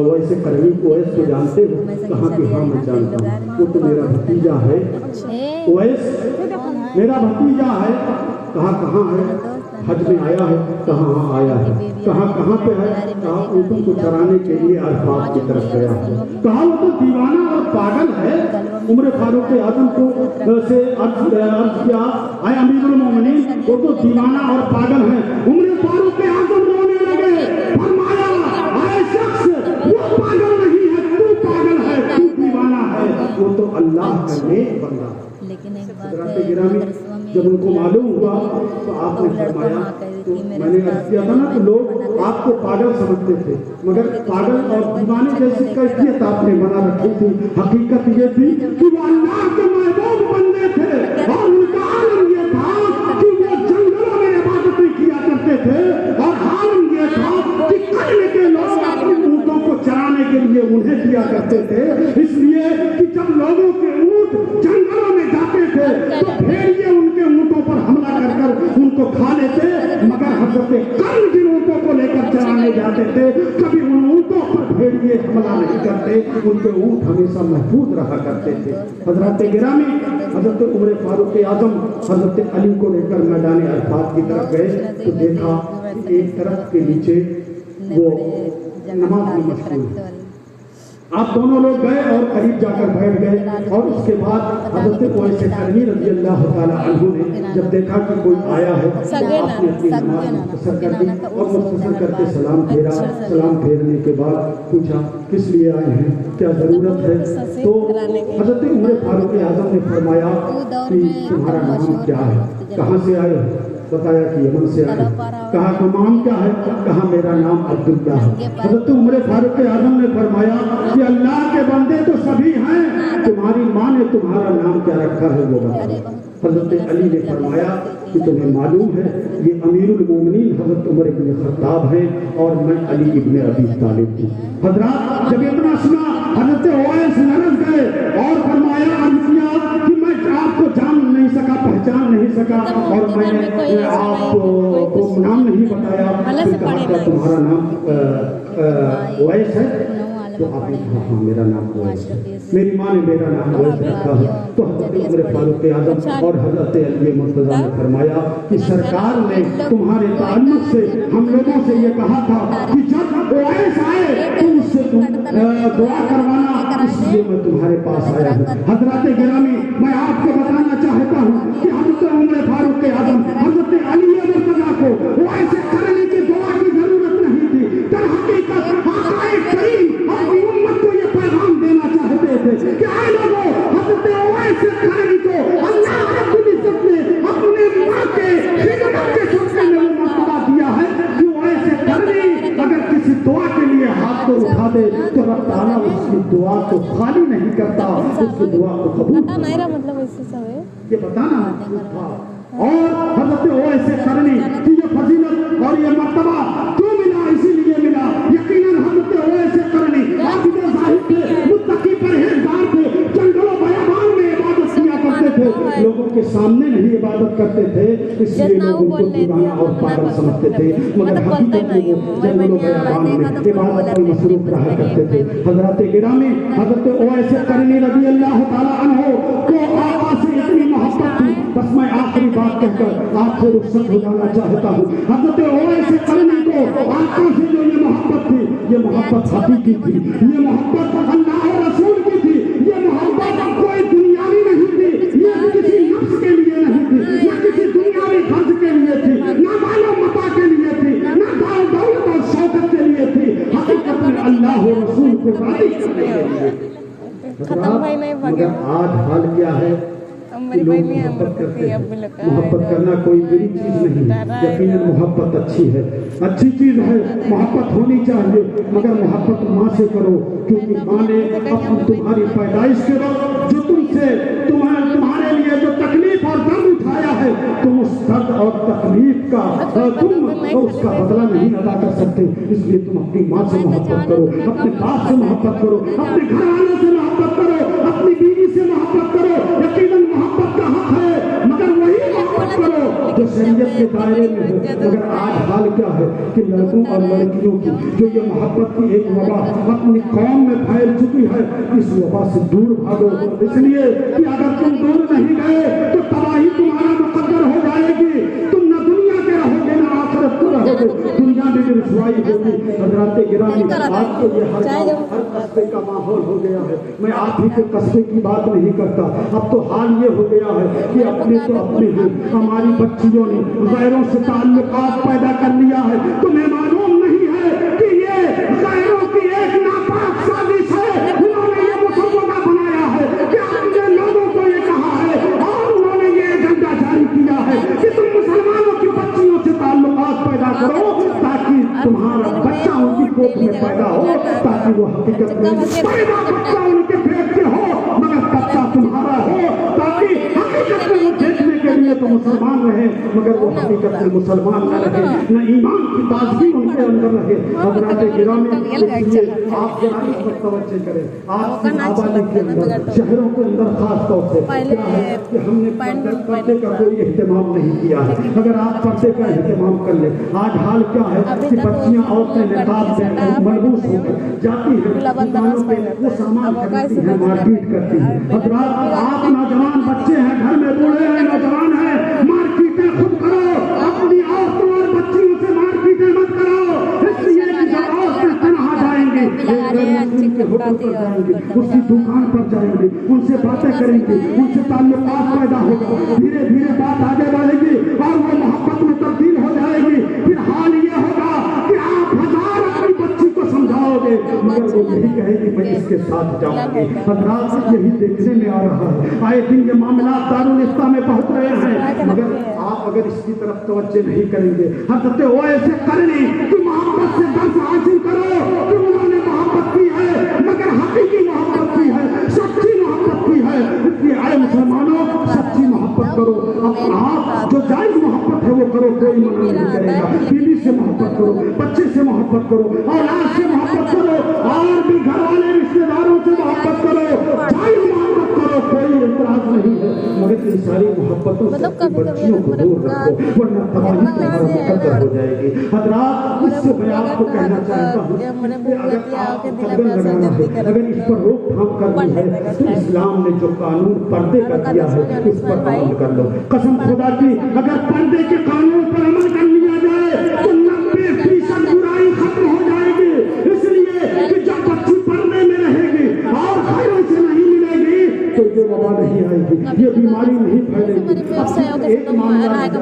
वैसे कर्मी को वैस को जानते हो? कहा कि हाँ मैं जानता हूँ, वो तो मेरा भतीजा है वैस, मेरा भतीजा है। कहा कहाँ है? हज में आया है। कहा हाँ आया है। कहा कहाँ पे है? कहा ऊँटों को चराने के लिए अरफात की तरफ गया है। कहा वो तो दीवाना और पागल है। उम्र फारूक आजम को से अर्ज किया, आए अमीरुल मोमिनीन, वो तो दीवाना और पागल है। उम्र फारूक आजम रोने लगे, फरमाया आए शख्स वो पागल नहीं है, तू पागल है, तू दीवाना है, वो तो अल्लाह का नेक बंदा। लेकिन एक बात हज़रत गिरामी जब उनको मालूम हुआ तो आपने फरमाया, तो मैंने अर्ज किया था ना कि लोग आपको पागल समझते थे, मगर पागल और दीवाने जैसी कैफियत आपने बना रखी थी। हकीकत ये थी कि वो अल्लाह के महबूब बंदे थे और उनका आलम ये था कि वो जंगलों में इबादतें किया करते थे और आलम ये था कि कल्म के लोग अपने ऊँटों को चराने के लिए उन्हें दिया करते थे। इसलिए कि जब लोगों के ऊँट जंगलों में जाते थे तो भेड़िए उनके ऊँटों पर हमला कर उनको खा लेते, मगर हजरत कर्म जिन ऊँटों को लेकर चराने जाते थे कभी उन ऊँटों पर भेड़िए हमला नहीं करते, उनके ऊँट हमेशा महफूज रहा करते थे। हजरत गिरामी हजरत उमर फारूक आजम हजरत अली को लेकर मैदान अरफात की तरफ गए तो देखा कि एक तरफ के नीचे वो नमाज में मशगूल। आप दोनों लोग गए और करीब जाकर बैठ गए और उसके बाद हजरत ओवैस करनी रज़ी अल्लाह ताला अन्हु ने जब देखा कि कोई आया है तो आपने अपनी नमाज मुख्तसर कर दी और मुख्तसर करके सलाम फेरा। सलाम फेरने के बाद पूछा किस लिए आए हैं, क्या ज़रूरत है? तो हजरत उमर फारूक आजम ने फरमाया कि तुम्हारा नाम क्या है, कहाँ से आए हो? बताया कि यमन से आए। कहा का नाम क्या है? कहा मेरा नाम अब्दुल्ला है। हजरत उमर फारूक आजम ने फरमाया कि अल्लाह के बंदे तो सभी हैं, तुम्हारी माँ ने तुम्हारा नाम क्या रखा है वो बताओ। हजरत अली ने फरमाया कि तुम्हें मालूम है ये अमीरुल मोमिनीन हजरत उमर इब्न खत्ताब हैं और मैं अली इब्न अबी तालिब हूँ। हजरत जब इतना सुना हजरत ओवैस लरज़ गए और फरमाया अर्ज़ किया कि मैं आपको जान नहीं सका, पहचान नहीं सका और मैंने आपको नाम नहीं बताया। फिर कहा तुम्हारा नाम ओवैस है? तो आपने कहा हाँ मेरा नाम ओवैस है, मेरी माँ ने मेरा नाम ओवैस रखा है। तो हजरत उमर फारूक आजम और हजरत अली मुर्तज़ा ने फरमाया कि सरकार ने तुम्हारे ताल्लुक से हम लोगों से ये कहा था कि जब ओवैस आए तो उससे तुम दुआ करवाना, इसलिए मैं तुम्हारे पास आया हूँ। हजरत गिरामी मैं आपको बताना चाहता हूँ कि हजरत उमर फारूक आजम हजरत अली मुर्तज़ा को ओवैस करने की दुआ की जरूरत नहीं थी। दर हकीकत आक़ाए करीम अपनी उम्मत को ये पैगाम देना चाहते थे कि आए लोगों, हजरत ओवैस करनी को अल्लाह रब्बुल इज्जत ने अपने माँ के खिदमत के सदक़े में वो मर्तबा दिया है कि ओवैस करनी अगर किसी दुआ के लिए हाथ को उठा दे तो रब ताला उसकी दुआ को खाली नहीं करता, उसकी दुआ को कबूल करता। मतलब इससे सब है ये बताना था। और हजरत ओवैस करनी की ये फजीलत और ये मर्तबा क्यों मिला? इसीलिए मिला यकीनन हजरत ओवैस करनी आबिद ज़ाहिद थे, मुत्तकी परहेज़गार थे, जंगलों बयाबान में इबादत किया करते थे, लोगों के सामने नहीं इबादत करते थे, इसलिए लोग उनको दीवाना और पागल समझते थे, मगर हकीकत में वो जंगलों बयाबान में इबादत में मसरूफ रहा करते थे। हजरत गिरामी हजरत ओवैस करनी रज़ी अल्लाह ताला अन्हु को आका से इतनी मोहब्बत थी। बस मैं आखिरी बात कहकर आपसे रुखसत हो जाना चाहता हूँ। हजरत ओवैस करनी को आका से जो ये मोहब्बत थी, ये मोहब्बत हकीकी थी, ये मोहब्बत अल्लाह और रसूल की थी, ये मोहब्बत कोई दुनियावी नहीं थी, ये किसी नफ्स के लिए नहीं थी, या किसी दुनियावी खर्च के लिए थी, ना मालो मता के लिए थी, ना दाल दौलत और शौकत के लिए थी, हकीकत में अल्लाह और रसूल को राज़ी करने के लिए। मगर आज हाल क्या है कि लोग मोहब्बत करते हैं। मोहब्बत करना कोई बुरी चीज नहीं, यकीनन मोहब्बत अच्छी है, अच्छी चीज है, मोहब्बत होनी चाहिए, मगर मोहब्बत माँ से करो, क्योंकि माँ ने अब तुम्हारी पैदाइश के वक्त जो तुमसे तुम्हारे लिए जो तकलीफ और दर्द उठाया है, तुम उस दर्द और तकलीफ का तुम उसका बदला नहीं अदा कर सकते। इसलिए तुम अपनी माँ से मोहब्बत करो, अपने बाप से मोहब्बत करो, अपने घर वालों से मोहब्बत करो, अपनी बीवी से मोहब्बत करो। यकीनन मोहब्बत का हक है, मगर वही मोहब्बत करो जो शरीयत के दायरे में है। मगर आज हाल क्या है कि लड़कों और लड़कियों की जो ये मोहब्बत की एक वबा अपनी कौम में फैल चुकी है, इस वबा से दूर भागो, इसलिए कि अगर तुम दूर नहीं गए तो तबाही तुम्हारा मुकद्दर हो जाएगी। तुम न दुनिया के रहोगे न आखिरत को रहोगे, दुनिया में भी रुसवाई होगी। हज़रात गिरामी, आज तो ये हर कस्बे का माहौल हो गया है। मैं आप ही के कस्बे की बात नहीं करता, अब तो हाल ये हो गया है कि अपने तो अपने हैं, हमारी बच्चियों ने गैरों से ताल्लुकात पैदा कर लिया है। तुम्हें मालूम नहीं है कि ये गैरों की एक नापाक साजिश है, उन्होंने ये मुसव्वदा बनाया है कि आपने लोगों को ये कहा है और उन्होंने ये एजेंडा जारी किया है कि तुम मुसलमानों की बच्चियों से ताल्लुकात पैदा करो ताकि तुम्हारा बच्चा उनकी कोख में पैदा हो, ताकि वो हकीकत में पैदा बच्चा उनके पेट से हो, मगर बच्चा तुम्हारा हो, ताकि हकीकत में वो देखने के लिए तो मुसलमान रहे, मगर वो हकीकत में मुसलमान न रहे, न ईमान की ताजगी उनके अंदर रहे। हज़रात गिरामी, इसलिए आप जरा इस पर तवज्जो करें। आज की आबादी के अंदर, शहरों के अंदर खास तौर से क्या है कि हमने पर्दे का कोई एहतमाम नहीं किया है। अगर आप पर्दे का एहतमाम कर ले, आज हाल क्या है कि बच्चियां औरतें निकाब से मलबूस होकर जाती हैं, दुकानों पे वो सामान खरीदती हैं, मारपीट करती हैं। हज़रात, आप नौजवान बच्चे हैं, घर में बूढ़े हैं, नौजवान हैं, मारपीटें खुद करो, अपनी औरतों और बच्चियों से मारपीटें मत करो, इसलिए कि जब औरतें तनहा जाएंगी, उनके होटल पर जाएंगे, उसकी दुकान पर जाएंगे, उनसे बातें करेंगे, उनसे ताल्लुकात पैदा होगा, धीरे धीरे बात आगे बढ़ेगी और वो मोहब्बत में तब्दील हो जाएगी। फिर हाल ये होगा कि आप हजार अपनी बच्ची को समझाओगे, मगर वो यही कहेगी मैं इसके साथ जाऊंगी। हज़रात, यही देखने में आ रहा है, आए दिन ये मामला दारुल इफ्ता में पहुंच रहे हैं, मगर आप अगर इसकी तरफ तवज्जो नहीं करेंगे। हज़रत ओवैस करनी कि मोहब्बत से दर्स हासिल करो कि उन्होंने मोहब्बत की है, मगर हकीकी मोहब्बत की है, सच्ची मोहब्बत की है। इसलिए आए मुसलमानों, सच्ची मोहब्बत करो, अपना जो जायज मोहब्बत है वो करो, कोई मना नहीं करेगा। बीवी से मोहब्बत करो, बच्चे से मोहब्बत करो, औलाद से मोहब्बत करो, और भी घर वाले रिश्तेदारों से मोहब्बत करो, जायज मोहब्बत करो, कोई एतराज नहीं है, मगर इन सारी मोहब्बतों से बच्चियों को दूर रखो, वरना तबाही तुम्हारा मुकद्दर हो जाएगी। हज़रात, इससे मैं आपको कहना चाहता हूँ कि अगर आप कदम लगाना है, अगर इस पर रोकथाम करनी है, तो इस्लाम ने जो कानून पर्दे का दिया है इस पर अमल कर लो। कसम खुदा की, अगर पर्दे के कानून पर अमल कर लिया जाए तो 90% बुराई खत्म हो जाएगी। इसलिए कि जब बच्ची पर्दे में रहेगी और खैरों से नहीं मिलेगी तो ये वबा नहीं आएगी, ये बीमारी नहीं फैलेगी। एक मामला कि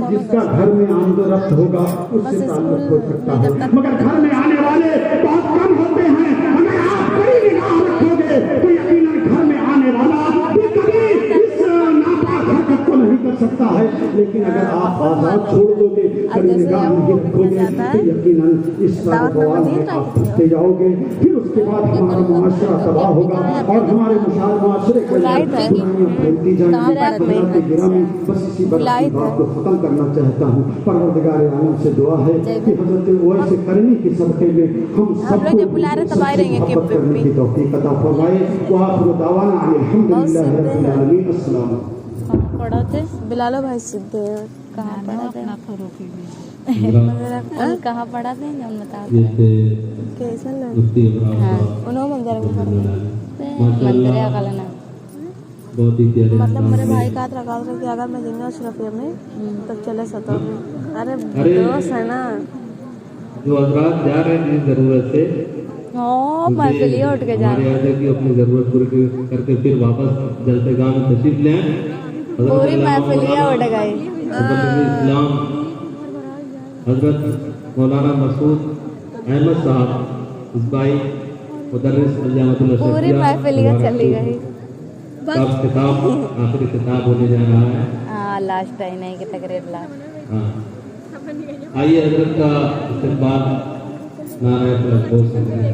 जिसका घर में आमदरफ्त होगा उससे ताल्लुक हो सकता है, मगर घर में आने वाले बहुत कम होते हैं। अगर आप कड़ी निगाह रखोगे तो यकीनन घर में आने वाला भी कभी इस नापाक हरकत को नहीं कर सकता है, लेकिन अगर आप आजाद छोड़ दोगे, कड़ी निगाह नहीं रखोगे तो यकीनन इस बवाल में आप फंसते जाओगे। फिर उसके बाद हमारा मुआशरा तबाह होगा और हमारे मुआशरे के बुराइयां फैलती जाएंगी। गिरामी, बस इसी बात को खत्म करना चाहता हूँ। परवरदिगार आलम से दुआ है कि हज़रत ओवैस करनी के सदक़े में हम सबको मोहब्बत करने की तौफीक अता फरमाए। व आखिर दावाना अल्हम्दुलिल्लाहि रब्बिल आलमीन। अस्सलाम। पढ़ाते बिलालो भाई सिद्धे कहाँ पढ़ाते हैं? कहाँ पढ़ाते हैं जब बताते कैसे लोग उन्होंने मंदिर मंदिर का लेना बहुत ही प्यारे मतलब मेरे भाई का रखा था कि अगर मैं जिंगा शरफिया में तब चले सतह में। अरे दोस्त है ना जो हजरात जा रहे हैं जिस जरूरत से महफिल उठ के जा रहे हैं कि अपनी जरूरत पूरी करके फिर वापस जलते गांव में तशरीफ लें। पूरी महफिल उठ गई। इस्लाम हजरत मौलाना मसूद अहमद साहब इस भाई मुदर्रिस पूरी महफिल चली गई। कब खिताब आखिरी खिताब होने जा रहा है। हाँ लास्ट है नहीं की तकरीर लास्ट। हाँ आइए हजरत का इस्तेमाल नारे पर बोल सकते हैं।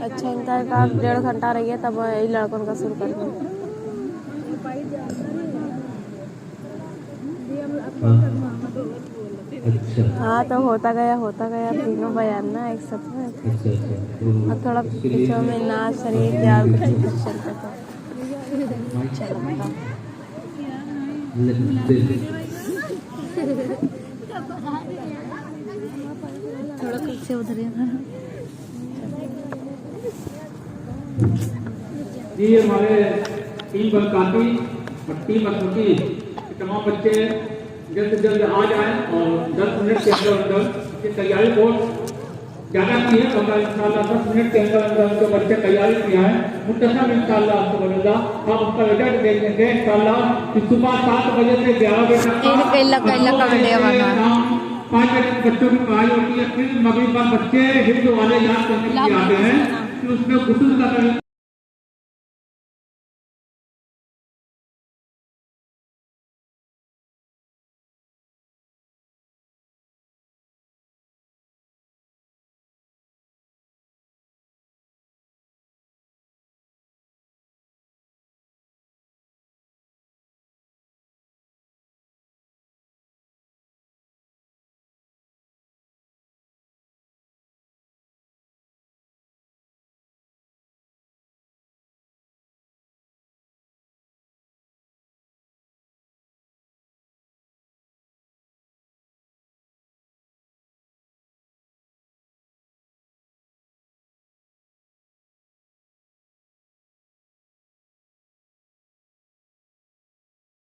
अच्छा इनका का 1.5 घंटा रही है तब यही लड़कों का शुरू कर दें। हाँ अच्छा हाँ तो होता गया तीनों बयान ना एक साथ में। अच्छा अच्छा तो और थोड़ा इसके लिए पीछे में नाच शरीर प्यार कुछ चलता था। थोड़ा पीछे उधर जी हमारे टीम बरकाती और टीम असमती तमाम बच्चे जल्द से जल्द आ जाएं और 10 मिनट के अंदर अंदर की तैयारी बहुत ज़्यादा की है। मगर इंशाल्लाह 10 मिनट के अंदर अंदर उनके बच्चे तैयारी किया है मुख्तसर इंशाल्लाह सुबह हम उसका रिजल्ट देख लेंगे इंशाल्लाह कि सुबह 7 बजे से 11 बजे तक 5 बजे बच्चों की पढ़ाई होती है। फिर मगरिब बाद बच्चे हिंद वाले याद करने के लिए आते हैं कि उसमें गुस्ल का